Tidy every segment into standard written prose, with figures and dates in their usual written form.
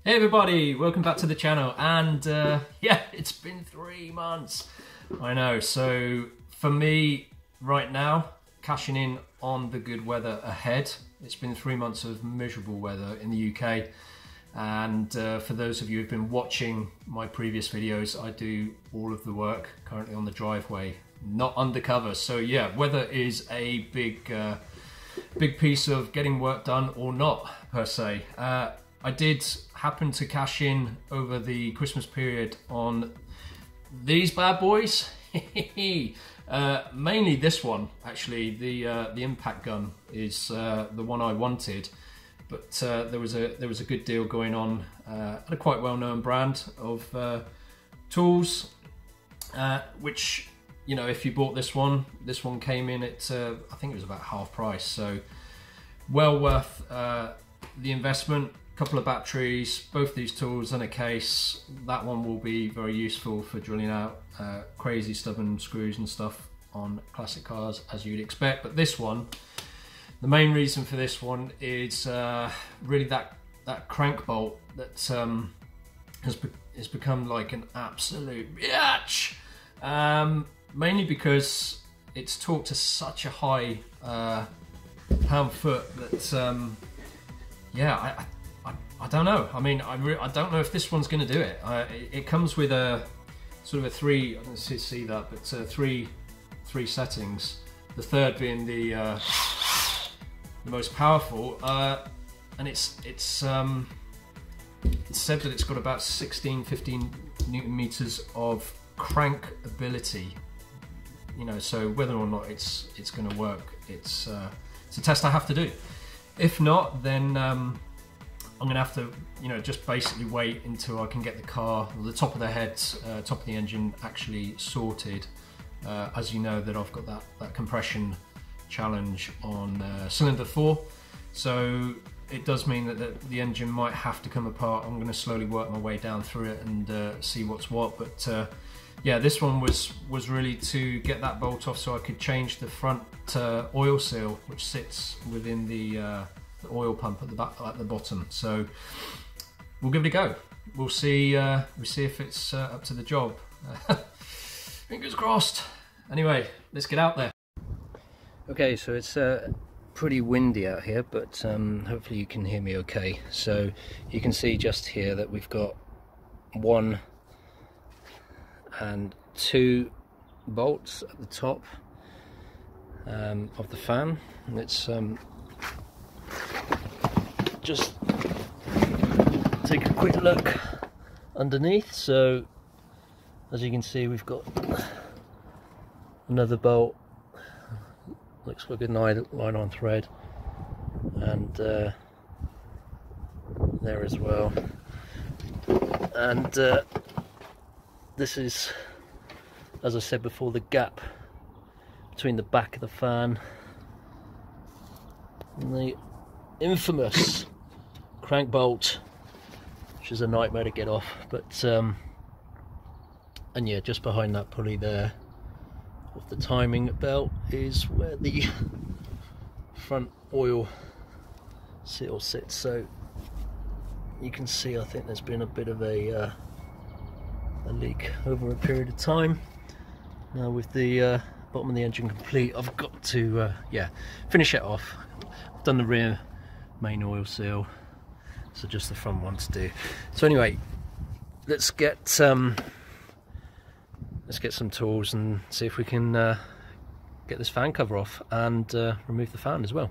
Hey everybody, welcome back to the channel. And yeah, it's been 3 months. I know, so for me right now, cashing in on the good weather ahead. It's been 3 months of miserable weather in the UK. And for those of you who've been watching my previous videos, I do all of the work currently on the driveway, not undercover. So yeah, weather is a big piece of getting work done or not, per se. I did happen to cash in over the Christmas period on these bad boys. Mainly this one, actually. The impact gun is the one I wanted, but there was a good deal going on at a quite well-known brand of tools, which, you know, if you bought this one came in at I think it was about half price, so well worth the investment. Couple of batteries, both these tools, and a case. That one will be very useful for drilling out crazy stubborn screws and stuff on classic cars, as you'd expect. But this one, the main reason for this one is really that crank bolt that has become like an absolute bitch. Mainly because it's torqued to such a high pound-foot that yeah, I don't know. I mean, I don't know if this one's going to do it. It comes with a sort of a three. I don't see that, but three settings. The third being the most powerful, and it's said that it's got about 15 Newton meters of crank ability. You know, so whether or not it's going to work, it's a test I have to do. If not, then I'm gonna have to, you know, just basically wait until I can get the car, the top of the head, top of the engine actually sorted. As you know, that I've got that compression challenge on cylinder 4, so it does mean that the engine might have to come apart. I'm gonna slowly work my way down through it and see what's what. But yeah, this one was really to get that bolt off so I could change the front oil seal, which sits within the oil pump at the bottom. So we'll give it a go. We'll see if it's up to the job. Fingers crossed. Anyway, let's get out there. Okay, so it's pretty windy out here, but hopefully you can hear me okay. So you can see just here that we've got 1 and 2 bolts at the top of the fan, and let's just take a quick look underneath. So as you can see, we've got another bolt, looks like a nylon thread, and there as well. And this is, as I said before, the gap between the back of the fan and the infamous crank bolt, which is a nightmare to get off. But and yeah, just behind that pulley there of the timing belt is where the front oil seal sits. So you can see, I think there's been a bit of a leak over a period of time. Now with the bottom of the engine complete, I've got to yeah, finish it off. I've done the rear main oil seal, so just the front one to do. So anyway, let's get some tools and see if we can get this fan cover off and remove the fan as well.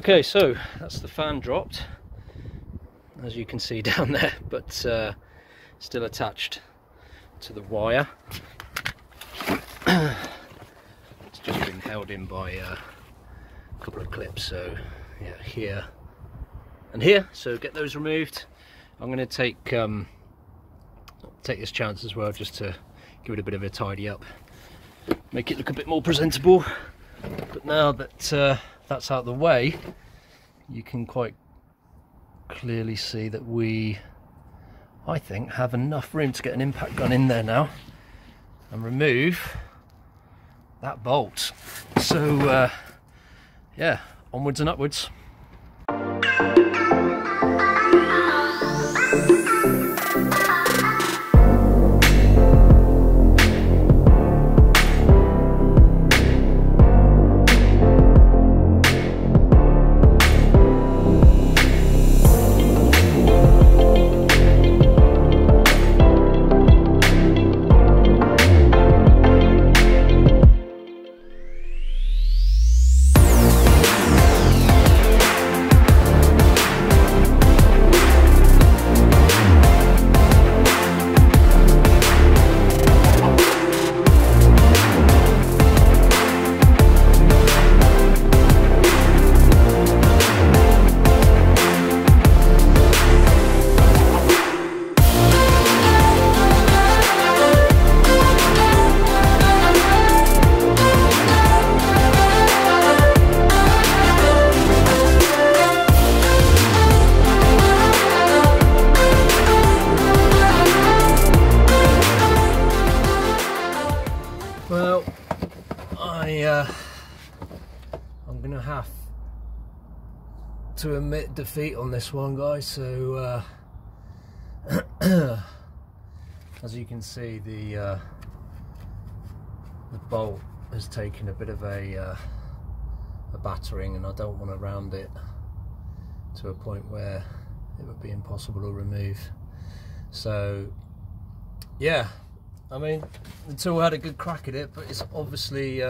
Okay, so that's the fan dropped, as you can see down there, but still attached to the wire. It's just been held in by a couple of clips, so yeah, here and here. So get those removed. I'm going to take this chance as well, just to give it a bit of a tidy up, make it look a bit more presentable. But now that that's out of the way, you can quite clearly see that we, I think, have enough room to get an impact gun in there now and remove that bolt. So yeah, onwards and upwards. Well, I'm gonna have to admit defeat on this one, guys. So as you can see, the bolt has taken a bit of a battering, and I don't want to round it to a point where it would be impossible to remove. So yeah, I mean, the tool had a good crack at it, but it's obviously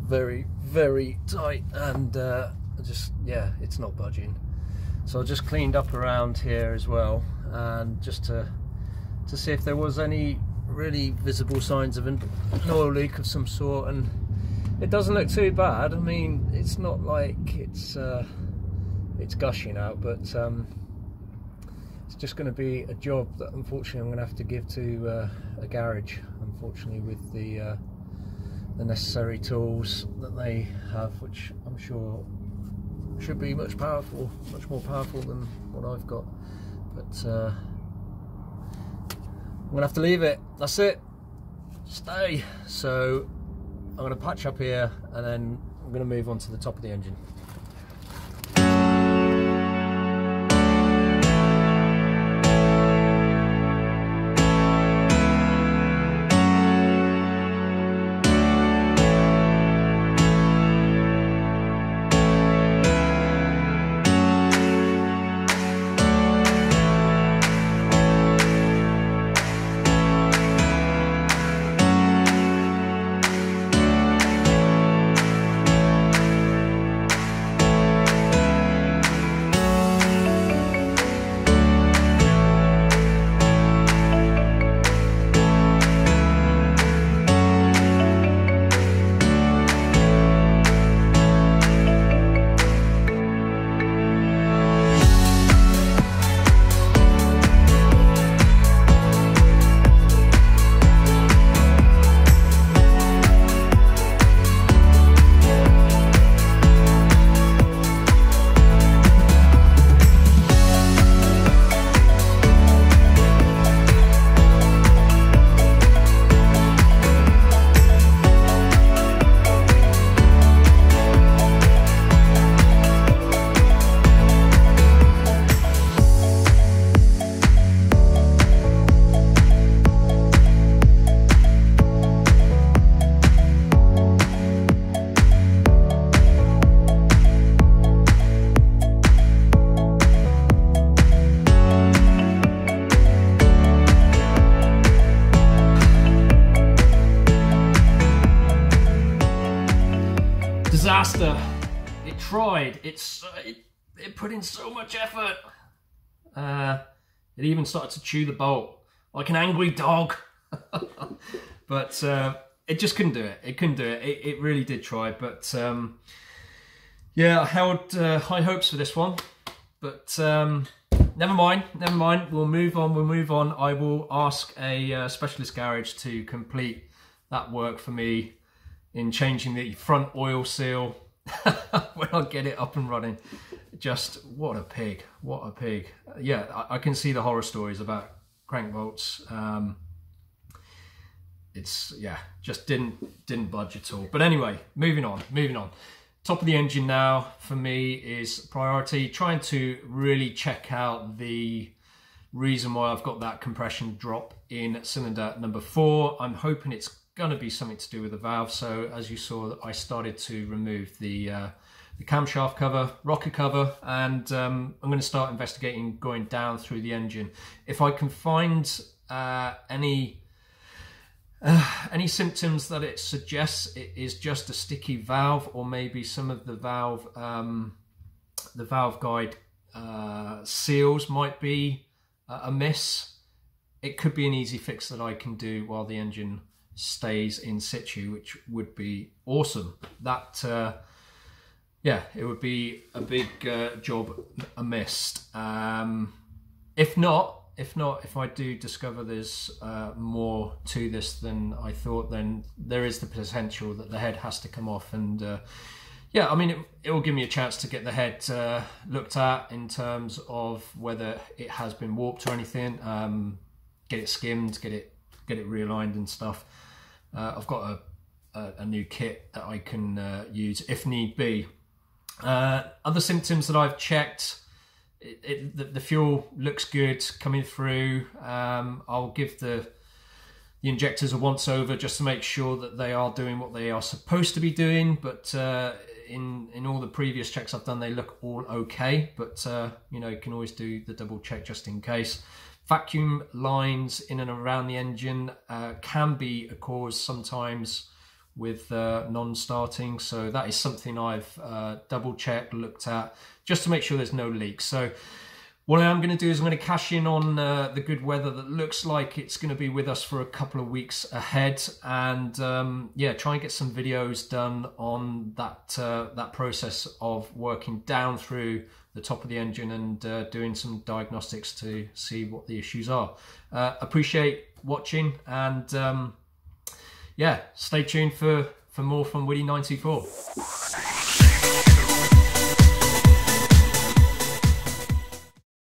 very, very tight, and just, yeah, it's not budging. So I just cleaned up around here as well, and just to see if there was any really visible signs of an oil leak of some sort, and it doesn't look too bad. I mean, it's not like it's gushing out, but it's just going to be a job that unfortunately I'm going to have to give to a garage, unfortunately, with the necessary tools that they have, which I'm sure should be much more powerful than what I've got. But I'm going to have to leave it. That's it. Stay. So I'm going to patch up here, and then I'm going to move on to the top of the engine. disaster. It tried. It put in so much effort. It even started to chew the bolt like an angry dog. But it just couldn't do it. It couldn't do it. It really did try. But yeah, I held high hopes for this one. But never mind. Never mind. We'll move on. We'll move on. I will ask a specialist garage to complete that work for me in changing the front oil seal when I get it up and running. Just what a pig. What a pig. Yeah, I can see the horror stories about crank bolts. It's, yeah, just didn't budge at all. But anyway, moving on. Top of the engine now for me is priority. Trying to really check out the reason why I've got that compression drop in cylinder number 4. I'm hoping it's going to be something to do with the valve. So as you saw, I started to remove the camshaft cover, rocker cover, and I'm going to start investigating going down through the engine. If I can find any symptoms that it suggests it is just a sticky valve, or maybe some of the valve guide seals might be amiss, it could be an easy fix that I can do while the engine stays in situ, which would be awesome. That yeah, it would be a big job amiss. If I do discover there's more to this than I thought, then there is the potential that the head has to come off. And yeah, I mean, it will give me a chance to get the head looked at in terms of whether it has been warped or anything. Get it skimmed, get it realigned and stuff. I've got a new kit that I can use if need be. Other symptoms that I've checked. The fuel looks good coming through. I'll give the injectors a once over just to make sure that they are doing what they are supposed to be doing. But in all the previous checks I've done, they look all okay. But you know, you can always do the double check just in case. Vacuum lines in and around the engine can be a cause sometimes with non-starting, so that is something I've double checked, looked at, just to make sure there's no leaks. So what I am going to do is I'm going to cash in on the good weather that looks like it's going to be with us for a couple of weeks ahead, and yeah, try and get some videos done on that process of working down through the top of the engine and doing some diagnostics to see what the issues are. Appreciate watching, and yeah, stay tuned for more from Woody 94.